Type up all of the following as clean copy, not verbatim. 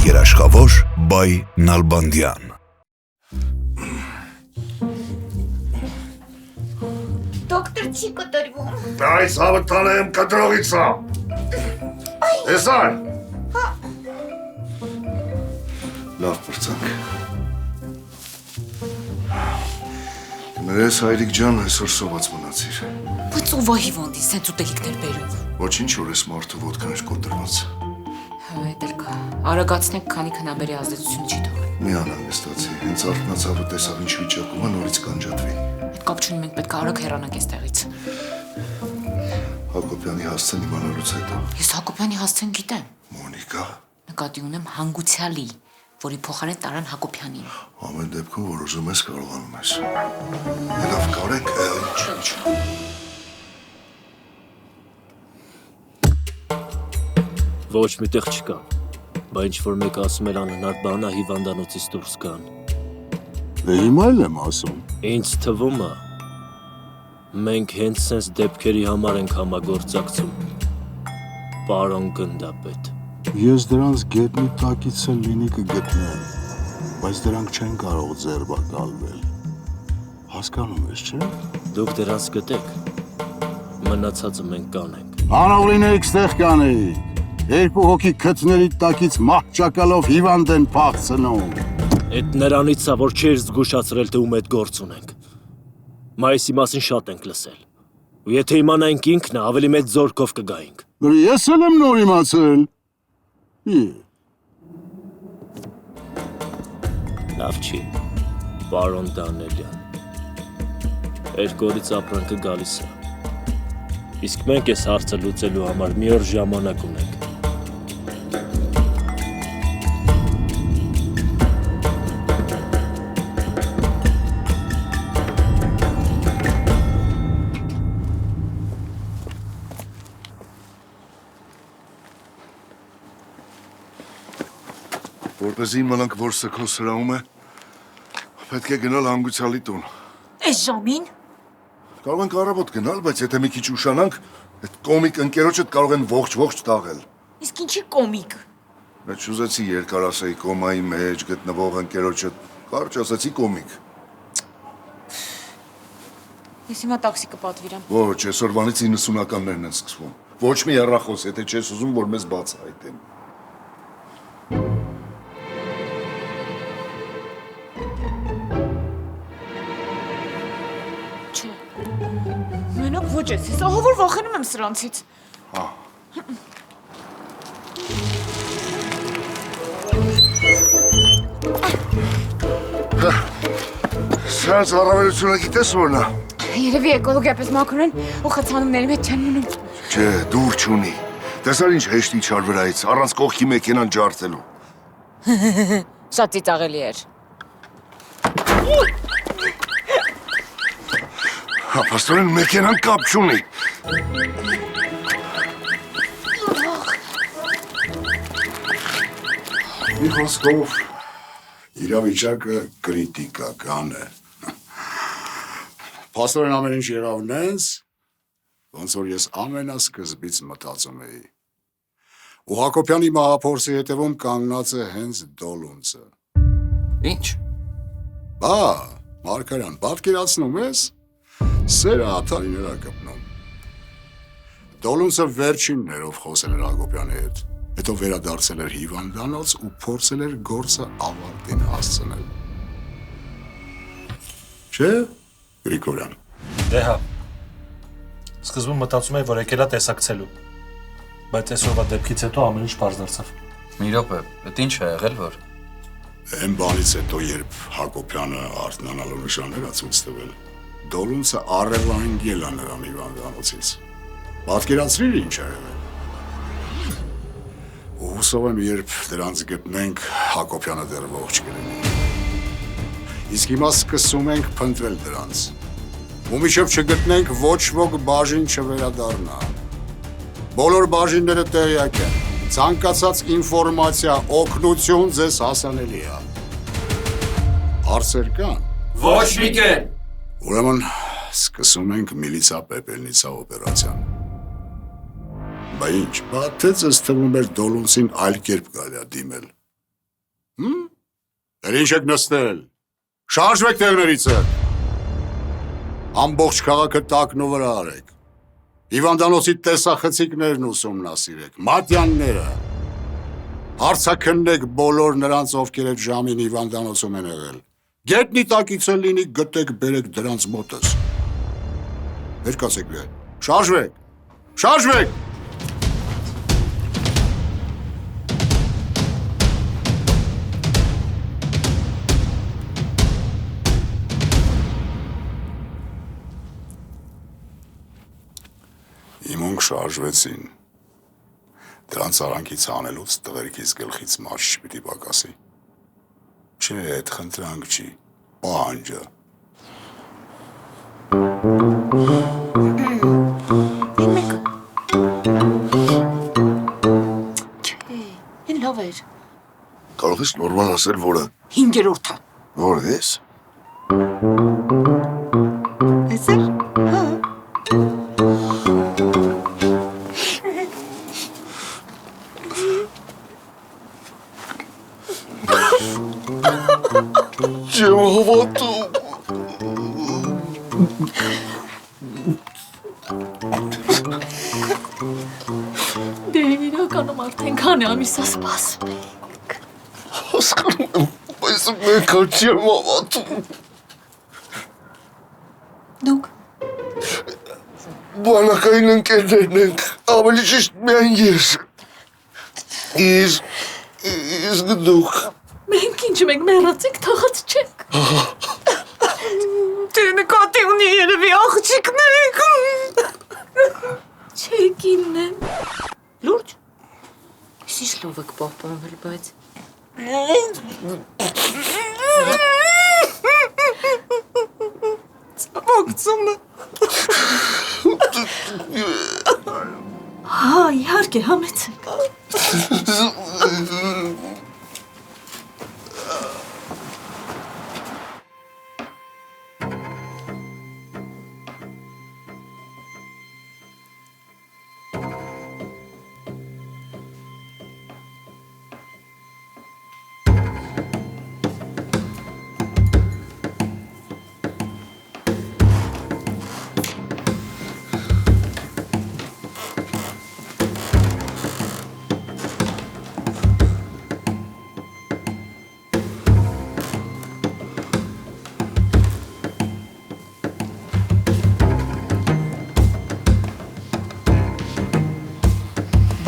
Երաշխավոր Բայ Նալբանդյան Դոկտոր չի կտրվում։ Այս հավտանը եմ կտրողից է։ Տեսար։ Լավ պրծանք։ Ներես հայրիկ ջան, այսօր սոված մնացիր։ Բայց ով է հիվանդին, սենց ուտելիքներ բերում։ Ոչինչ որ ես մարդու ոտքան էր կոտրված։ Այդ էլ կա։ Արագացնեք, քանի քնաբերի ազդեցություն չի թողել։ Մի անհանգստացի, հենց արթնացավ ու տեսավ ինչ վիճակում է, նորից կանջատվի։ Այդ կապ չունի, մենք պետք է արագ հեռանանք այստեղից։ Հակոբյանի հասցեն իմանալուց հետո։ Ես Հակոբյանի հասցեն գիտեմ։ Մոնիկա, Նկատի ունեմ հանգուցյալի, որի փոխարեն տարան Հակոբյանին։ ամեն դեպքում որ ուզում ես կարողանում ես։ Լավ կարեք, ինչ։ Ոչ մի տեղ չկա, բա ինչ-որ մեկը ասում էր անհնար բան է հիվանդանոցից դուրս գան։ Դե հիմա էլ եմ ասում։ Ինձ թվում է, մենք հենց սենց դեպքերի համար ենք համագործակցում, պարոն գնդապետ։ Ես դրանց գետնի տակից էլ լինի կգտնեմ, բայց դրանք չեն կարող ձերբակալվել։ Հասկանում ես, չէ՞։ Դուք դրանց գտեք, մնացածը մենք կանենք։ Անով լինեիք ստեղ կանեիք, երկու հոգի քթների տակից մահճակալով հիվանդ են փախցնում։ Էդ նրանից է, որ չէր զգուշացրել, թե ում հետ գործ ունենք։ Մայիսի մասին շատ ենք լսել։ Ու եթե իմանայինք ինքն է, ավելի մեծ զորքով կգայինք։ Ես էլ եմ նոր իմացել։ Լավ չի, պարոն Դանելյան։ Երկորից ապրանքը գալիս է։ Իսկ մենք այս հարցը լուծելու համար մի օր ժամանակ ունենք։ Որպես իմանանք, որ սքո սրահում է, պետք է գնալ հանգուցյալի տուն։ Այս ժամին։ Կարող ենք առավոտ գնալ, բայց եթե մի քիչ ուշանանք, այդ կոմիկ ընկերոջդ կարող են ողջ տաղել։ Իսկ ինչի կոմիկ։ Բայց շուզեցի երկար ասեի կոմայի մեջ գտնվող ընկերոջդ, կարճ ասացի կոմիկ։ Ես հիմա տաքսի կպատվիրեմ։ Ոչ, այսօրվանից 90-ականներն են սկսվում։ Ոչ մի հեռախոս, եթե չես ուզում, որ մեզ բացահայտեն։ Չէ։ Մենակ ոչ ես, ես ահա որ վախենում եմ սրանցից։ Սրանց առավելությունը գիտես որն է։ Երևի էկոլոգիապես մաքուր են ու խցանումների մեջ չեն մնում։ Չէ, դուր չունի։ Տեսար ինչ հեշտ իջար վրայից, առանց կողքի մեքենան ջարդելու։ Շատ ծիծաղելի էր։ Փաստորեն մեքենան կապ չունի։ Մի խոսքով իրավիճակը կրիտիկական է։ Փաստորեն ամեն ինչ երավնես, ոնց որ ես ամենասկզբից մտածում էի։ Ու Հակոբյանի մահափորձի հետևում կանգնած է հենց Դոլունցը։ Ինչ։ Բա, Մարգարյան, պատկերացնում ես, սերը աթարիներ է կպնում։ Դոլունցը վերջին ներով խոսել էր Հակոբյանի հետ, հետո վերադարձել էր հիվանդանոց ու փորձել էր գործը ավարտին հասցնել։ Չէ, Գրիգորյան։ Դե հա։ Սկզբում մտածում էի, որ եկել է տեսակցելու։ Բայց այսօրվա դեպքից հետո ամեն ինչ պարզ դարձավ։ Մի րոպե, դա ինչ է եղել որ։ Այն բանից հետո, երբ Հակոբյանը արթնանալու նշաններ ա ցույց տվել, Դոլունցը առևային գել է նրան հիվանդանոցից։ Պատկերացրիր ինչ ա եղել։ Ու հուսով եմ, երբ դրանց գտնենք, Հակոբյանը դեռ ողջ կլինի։ Իսկ հիմա սկսում ենք փնտրել դրանց։ Ու մինչև չգտնենք, ոչ ոք բաժին չվերադառնա։ Բոլոր բաժինները տեղյակ են։ Ցանկացած ինֆորմացիա, օգնություն ձեզ հասանելի է։ Հարցեր կան։ Ոչ մի կեն։ Ուրեմն սկսում ենք միլիցա պեպելնիցա օպերացիան։ Բա ինչ, բա թե ձեզ թվում էր Դոլունցին այլ կերպ գալի է դիմել։ Դեր ինչ եք նստել։ Շարժվեք տեղներիցը։ Ամբողջ քաղաքը տակն ու վրա արեք։ Հիվանդանոցի տեսախցիկներն ուսումնասիրեք, մատյանները։ Հարցաքննեք բոլոր նրանց, ովքեր այդ ժամին հիվանդանոցում են եղել։ Գետնի տակից էլ լինի գտեք բերեք դրանց մոտս։ Վեր կացեք վեր։ Շարժվեք։ Շարժվեք։ Իմոնք շարժվեցին։ Դրանց արանքից հանելուց տղերքից գլխից մարդ չպիտի պակասի։ Չէ, այդ խնդրանք չի, պահանջը։ Չէ, են լավ էր։ Կարող ես նորմալ ասել, որը 5-րդը։ որ ես։ Էսեր։ Հա։ Չեմ հավատում։ Դե իրականում արդեն քանի ամիսա սպասում ենք։ Հասկանում եմ, բայց մենք հա չեմ հավատում։ Դուք Բանակային ընկերներն ենք, ավելի ճիշտ միայն ես։ Իսկ դուք։ մենք ինչ մենք մեռածիկ թաղած չենք։ Դե նկատի ունի երևի աղջիկներ։ Չեկինն են։ Լուրջ։ Ինչ լավ եք պահպանվել, բայց Ցավոքցում է։ Հա, իհարկե, համեցեք։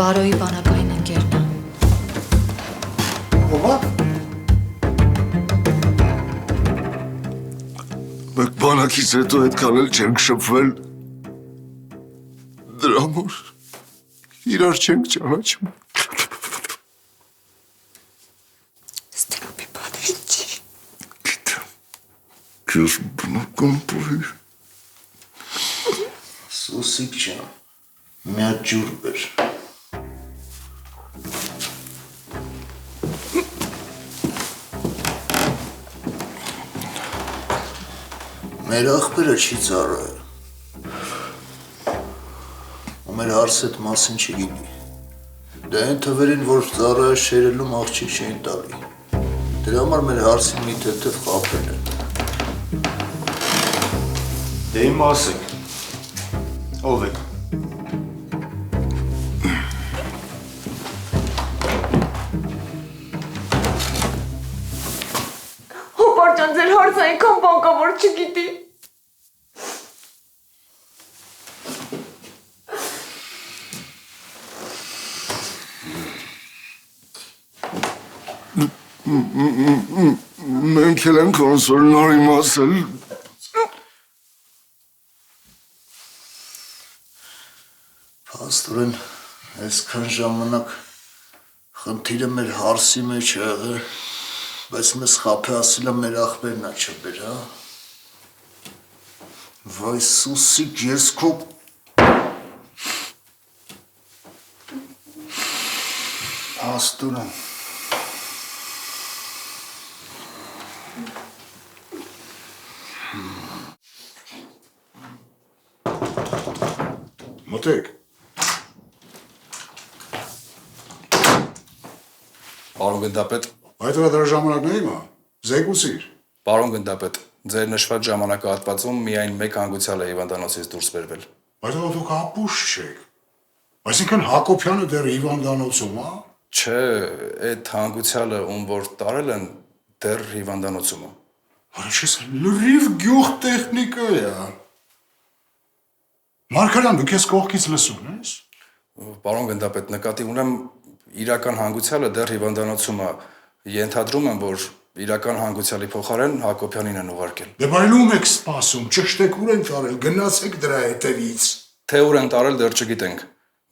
Վարոյի բանակային ընկերն է։ Ո՞վ է։ Մենք բանակից հետո այդքան էլ չենք շփվել։ Դրա համար իրար չենք ճանաչում։ Ստրոպի բանը չի։ Գիտեմ։ Քեզ բնական բույր։ Սուսիկ ջան, մի հատ ջուր բեր։ Մեր աղբերը չի ծառայել։ Ու մեր հարցը այդ մասին չգիտի։ Դա այն թվերին, որ ծառայը շերելում աղջիկ չէին տալի։ Դրա համար մեր հարցին մի թեթև խաբել են։ Դե իմ ասեք։ Ով եք։ Հոպարջան ձեր հարցը այնքան բանկավոր չգիտի։ Մենք էլ ենք ոնց որ նոր իմացել։ Փաստորեն, այսքան ժամանակ խնդիրը մեր հարսի մեջ է եղել, բայց մեզ խափե ասելը մեր աղբերն է չբեր, հա։ Վայ սուսիկ, ես քո փաստորեն Մոտեք։ Պարոն գնդապետ, Այդ դրա ժամանակն է իմը։ Զեկուսիր։ Պարոն գնդապետ, ձեր նշված ժամանակահատվածում միայն մեկ հանգուցյալ է հիվանդանոցից դուրս բերվել։ Բայց դուք ապուշ չեք։ Այսինքն Հակոբյանը դեռ հիվանդանոցում է։ Չէ, այդ հանգուցյալը ում որ տարել են դեռ հիվանդանոցում է։ Արիշես լրիվ գյուղ տեխնիկա է։ Մարգարյան, դու քեզ կողքից լսում ես։ Պարոն գնդապետ, նկատի ունեմ իրական հանգուցյալը դեռ հիվանդանոցում է։ Ենթադրում եմ, որ իրական հանգուցյալի փոխարեն Հակոբյանին են ուղարկել։ Դե բայլում եք սպասում, ճշտեք ուր են տարել, գնացեք դրա հետևից։ Թե ուր են տարել դեռ չգիտենք,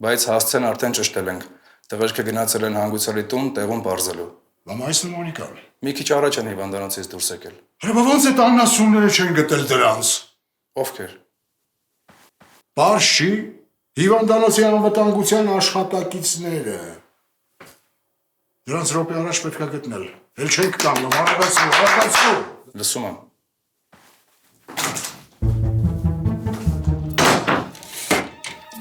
բայց հասցեն արդեն ճշտել ենք։ Տղերքը գնացել են հանգուցյալի տուն տեղում բարձելու։ Լավ այս նմանիկան։ Մի քիչ առաջ են հիվանդանոցից դուրս եկել։ Հələ ոնց է տանասումները չեն գտել դրանց։ Ովքեր։ Բարձ չի, հիվանդանոցի անվտանգության աշխատակիցները։ Դրանց րոպե առաջ պետք է գտնել։ Էլ չենք կանգնում, արագացրու։ Լսում եմ։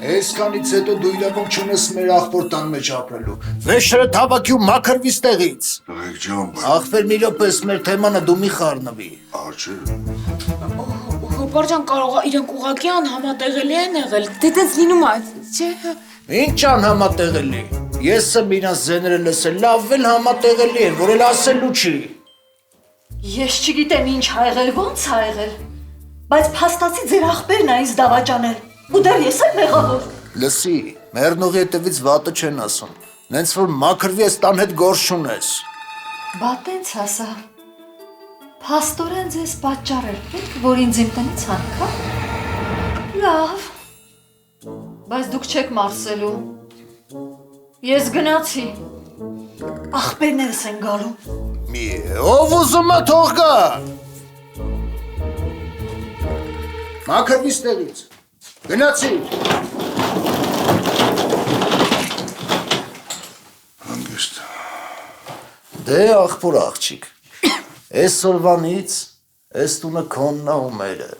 Այսքանից հետո դու իրավունք չունես մեր աղբոր տան մեջ ապրելու։ Վեշերը թավակի ու մաքրվի ստեղից։ Աղեք ջան, Աղբեր մի րոպես մեր թեմանը դու մի խառնվի։ արջը։ Հոբարջան կարող է իրենք ուղղակի անհամատեղելի են եղել։ Դե տենց լինում է, չէ՞։ Ինչ անհամատեղելի։ Ես եմ իրանց ձեները լսել, լավ էլ համատեղելի են, որ էլ ասելու չի։ Ես չգիտեմ ինչ ա եղել, ոնց ա եղել։ Բայց փաստացի ձեր աղբերն ա ինձ դավաճանել։ Ու դեռ ես եմ մեղավոր։ Լսի, մեռնողի հետևից վատը չեն ասում։ Նենց որ մաքրվի ես տան հետ գործ չունես։ Բա տենց ասա։ Փաստորեն ձեզ պատճառ էր պետք, որ ինձ իմ տնից հանքա։ Լավ։ Բայց դուք չեք մարսելու։ Ես գնացի։ Աղբերներս են գալու։ Մի ով ուզում է թող գա։ Մաքրվի ստեղից։ Գնացի։ Հանգիստ։ Դե աղբոր աղջիկ։ Այսօրվանից այս տունը քոնն ա ու մերը։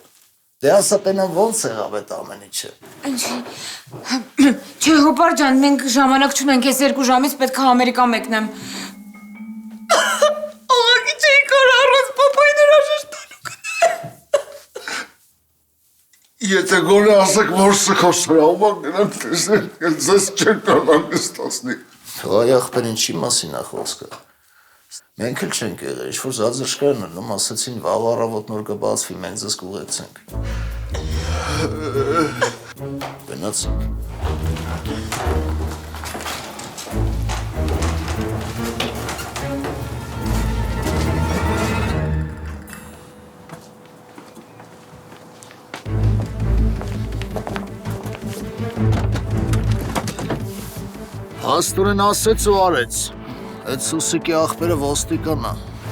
Դե ասա տենան ոնց եղավ այդ ամեն ինչը։ Չէ, Հոբարջան, մենք ժամանակ չունենք, ես 2 ժամից պետք է Ամերիկա մեկնեմ։ Աղագի չէի կար առանց պապային հրաժեշտ տալու գնել։ Եթե գոնե ասեք, որ սխոս հրավա գնանք տեսնել, ձեզ չեն կարող նստասնի։ Այ աղբեր ինչի մասին ա խոսքը։ Մենք էլ չենք եղել, ինչ-որ զազրշկերն նում ասացին վաղ առավոտ նոր կբացվի, մենք ձեզ կուղեցենք։ Գնացինք։ Աստորեն ասեց ու արեց։ Այդ Սուսիկի աղբերը ոստիկան է։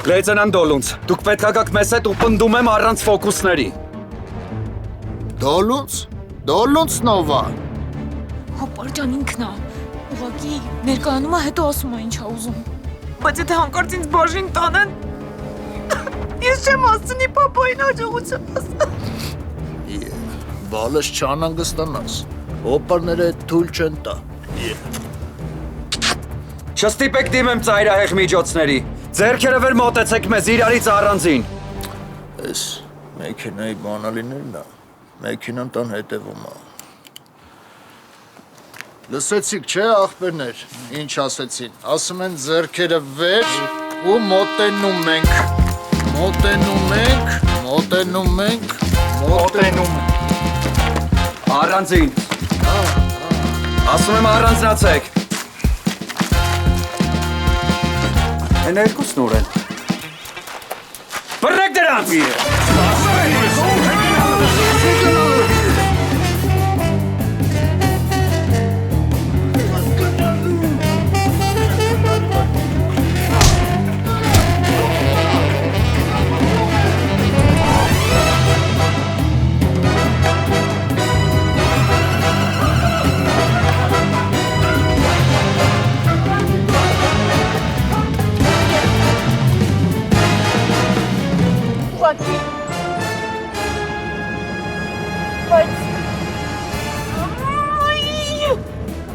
Լեյտենանտ Դոլունց, դուք պետք է գաք մեզ հետ ու պնդում եմ առանց ֆոկուսների։ Դոլունց? Դոլունց նովա։ Հոբարջան ինքն է։ Ուղղակի ներկայանում է, հետո ասում է ինչ ա ուզում։ Բայց եթե հանկարծ ինձ բաժին տանեն, ես չեմ ասցնի պապային հաջողություն ասա։ Բալս չանանգստանաս։ Օպարները թույլ չեն տա։ Չստիպեք դիմեմ ծայրահեղ միջոցների։ Ձերքերը վեր մոտեցեք մեզ իրարից առանձին։ Այս մեքենայի բանալիներն է, մեքենան տան հետևում է։ Լսեցիք, չէ աղբերներ, ինչ ասեցին, ասում են ձերքերը վեր ու մոտենում ենք, մոտենում ենք, մոտենում ենք, մոտենում ենք։ Առանձին։ Ասում եմ առանձնացեք։ Են երկուսն ուր են։ Բռնեք դրանց։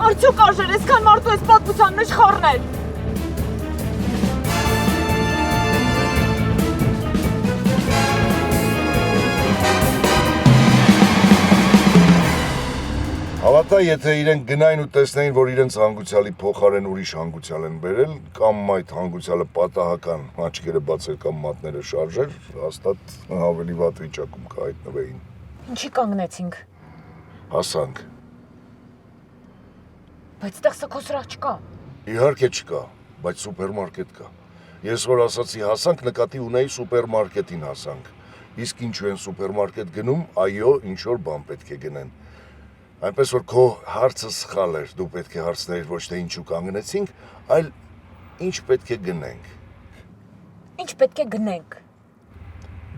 Արդյոք արժեր այսքան մարդու այս պատմության մեջ խառնել։ Հակա եթե իրենք գնային ու տեսնեին, որ իրենց հանգուցյալի փոխարեն ուրիշ հանգուցյալ են բերել, կամ այդ հանգուցյալը պատահական աչքերը բացեր կամ մատները շարժեր, հաստատ ավելի վատ վիճակում կհայտնվեին։ Ինչի կանգնեցինք։ Հասանք։ Բայց այդտեղ սա սրահ չկա։ Իհարկե չկա, բայց սուպերմարկետ կա։ Ես որ ասացի հասանք, նկատի ունեի սուպերմարկետին հասանք։ Իսկ ինչու են սուպերմարկետ գնում, այո, ինչ որ բան պետք է գնեն։ Այնպես որ քո հարցը սխալ էր, դու պետք է հարցնեիր ոչ թե ինչու կանգնեցինք, այլ ինչ պետք է գնենք։ Ինչ պետք է գնենք։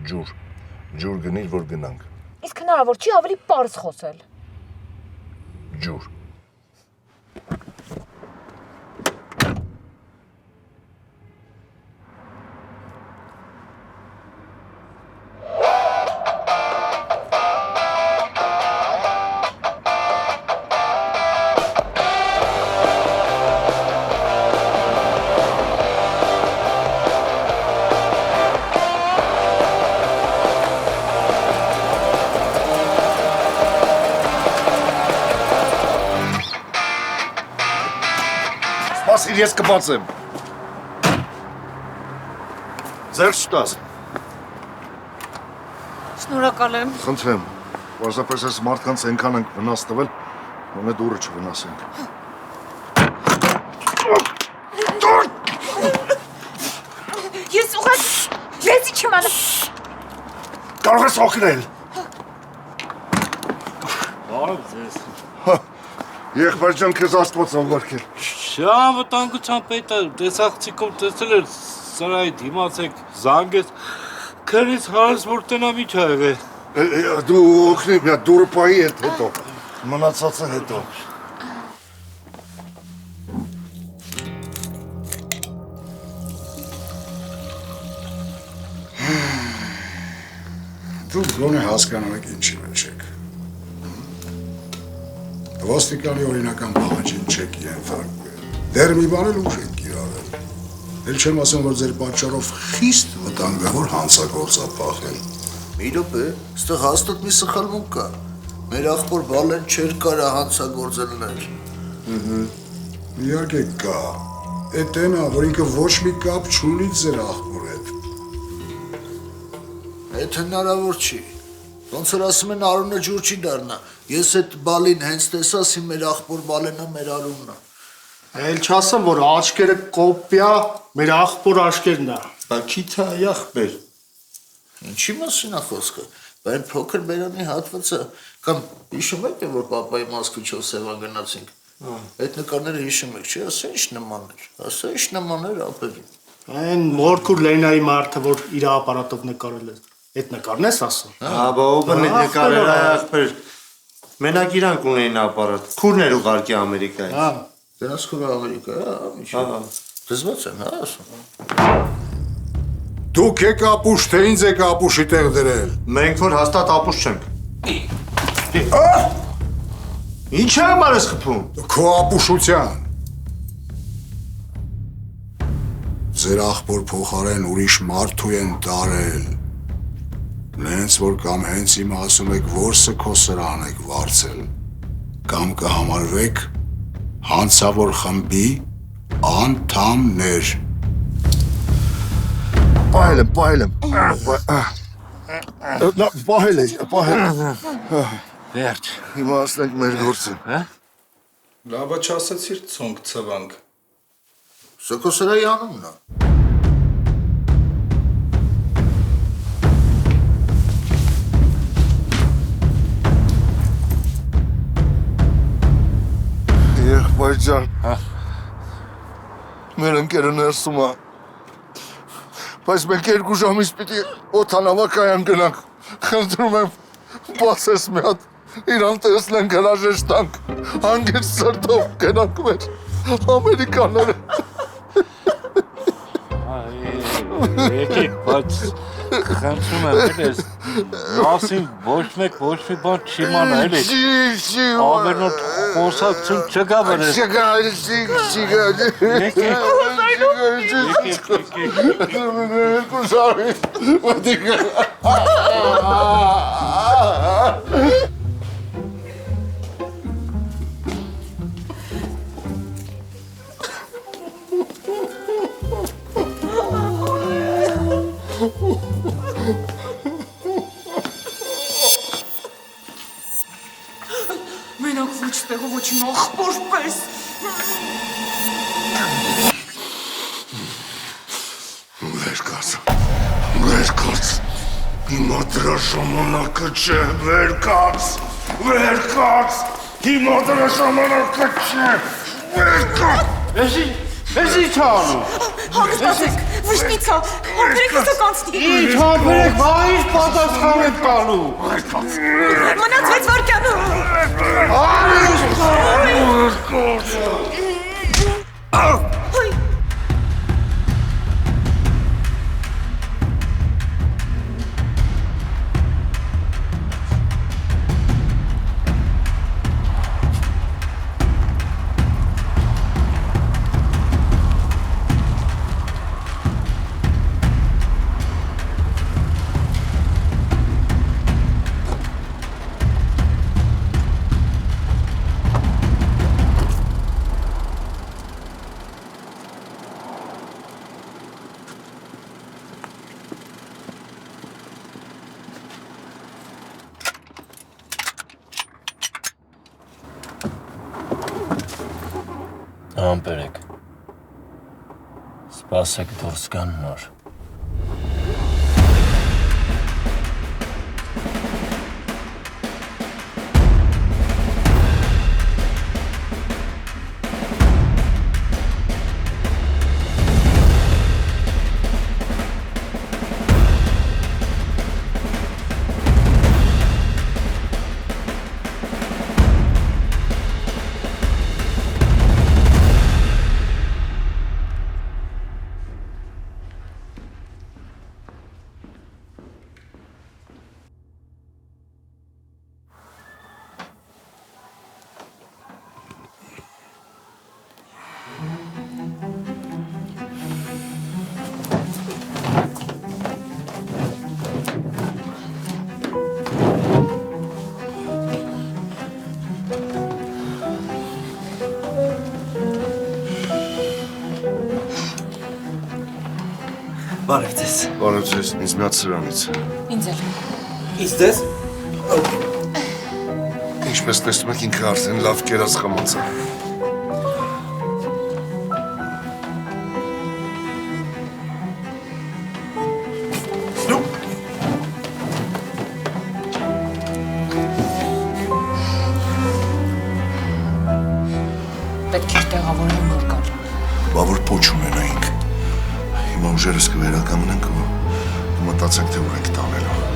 Ջուր։ Ջուր գնիր, որ գնանք։ Իսկ հնարավոր չի ավելի պարզ խոսել։ Ջուր։ Սպասիր, ես կբացեմ։ Ձեռք չտաս։ Շնորհակալ եմ։ Խնդրեմ, պարզապես այս մարդկանց այնքան ենք վնաս տվել, որ մեր դուրը չվնասենք։ Ես ուղղակի լեզի չիմանամ։ Կարող ես օգնել։ Բարև ձեզ։ Եղբայր ջան, քեզ Աստված ողորքել։ Անվտանգության պետը տեսախցիկով տեսել էր սրահի դիմացեք զանգեց քրից հարց որ տնամ ինչ ա եղել։ Դու օգնի, մի հատ դուրը պայի հետ հետո։ Մնացածը հետո։ Դուք գոնե հասկանում եք ինչի մեջ եք։ Ոստիկանի օրինական պահանջին չեք ենթարկվել։ Դեռ մի բան էլ ուշ եք կիրառել։ Էլ չեմ ասում, որ ձեր պատճառով խիստ վտանգավոր հանցագործ ա փախել։ Մի րոպե, ստեղ հաստատ մի սխալմունք կա։ Մեր աղբոր Բալեն չէր կարա հանցագործելներ։ Իհարկե կա։ Էդ այն ա, որ ինքը ոչ մի կապ չունի ձեր աղբոր հետ։ Այդ հնարավոր չի։ Ոնց որ ասում են Արունը ջուր չի դառնա։ Ես այդ Բալին հենց տեսասի մեր աղբոր Բալենը մեր Արունն է։ Էլ չասեմ, որ աչքերը կոպիա մեր աղբոր աչքերն է։ Բա քիթա ախպեր։ Ինչի մասին է խոսքը։ Բայց փոքր բերանի հատվածը կամ հիշում եք, որ պապայի մասկիչով սևա գնացինք։ Այդ նկարները հիշում եք, չի, ասա ինչ նման էր։ Ասա ինչ նման էր ապերին։ Այն Մորքուր Լենայի մարդը, որ իր ապարատով նկարել է։ Այդ նկարն ես ասում։ Հա, բա ո՞վ է նկարել ախպեր։ Մենակ իրանք ունեին ապարատ։ Քուրներ ուղարկի Ամերիկայից։ Հա, դրանց քուրը Ամերիկա, հա, միջի։ Դզված են, հա, ասում։ Դուք եք ապուշ, թե ինձ եք ապուշի տեղ դրել։ Մենք որ հաստատ ապուշ չենք։ Ինչ համար ես խփում։ Քո ապուշության։ Ձեր աղբոր փոխարեն ուրիշ մարդու են տարել։ Նենց որ կամ հենց հիմա ասում եք որսը քո սրահն եք վարձել, կամ կհամարվեք հանցավոր խմբի անդամներ։ Պահել եմ։ Պահել եմ։ Վերջ։ Հիմա ասենք մեր գործը։ Լավա չասեցիր ցոնք ցվանք։ Սա քո սրահի անունն է։ Եղբայր ջան, մեր ընկերը ներսում է, բայց մենք 2 ժամից պիտի օդանավակայան գնանք, խնդրում եմ բացես մի հատ, իրան տեսնենք հրաժեշտ տանք, հանգիստ սրտով գնանք մեր Ամերիկաները։ Եկեք, բայց խնդրում եմ ես մասին ոչ մեկ ոչ մի բան չիմանա էլի։ Չի։ Ամենոտ խոսակցություն չկա վրես։ Չկա։ Եկեք։ Մենակ ոչ տեղը ոչ իմ աղբոր պես։ Վեր կաց, հիմա դրա ժամանակը չէ, վեր կաց, հիմա դրա ժամանակը չէ, վեր կաց։ Ես ինչ անում։ Հանգստացեք, վշտիցա, համբերեք հետո կանցնի։ Ինչ համբերեք, բա ինչ պատասխան եք տալու։ Մնաց 6 վայրկյանը։ Համբերեք։ Սպասեք դուրս գան նոր։ Բարև ձեզ։ Բարև ձեզ, ինձ մի հատ սրանից։ Ինձ էլ։ Իսկ ձեզ։ Ինչպես տեսնում եք, ինքը արդեն լավ կերած խմած է։ Պետք է տեղավորել նոր կար։ Բա որ փոչ ունենայինք։ Հիմա ուժերս կվերականգնենք ու մտածենք, թե ուր ենք տանելու։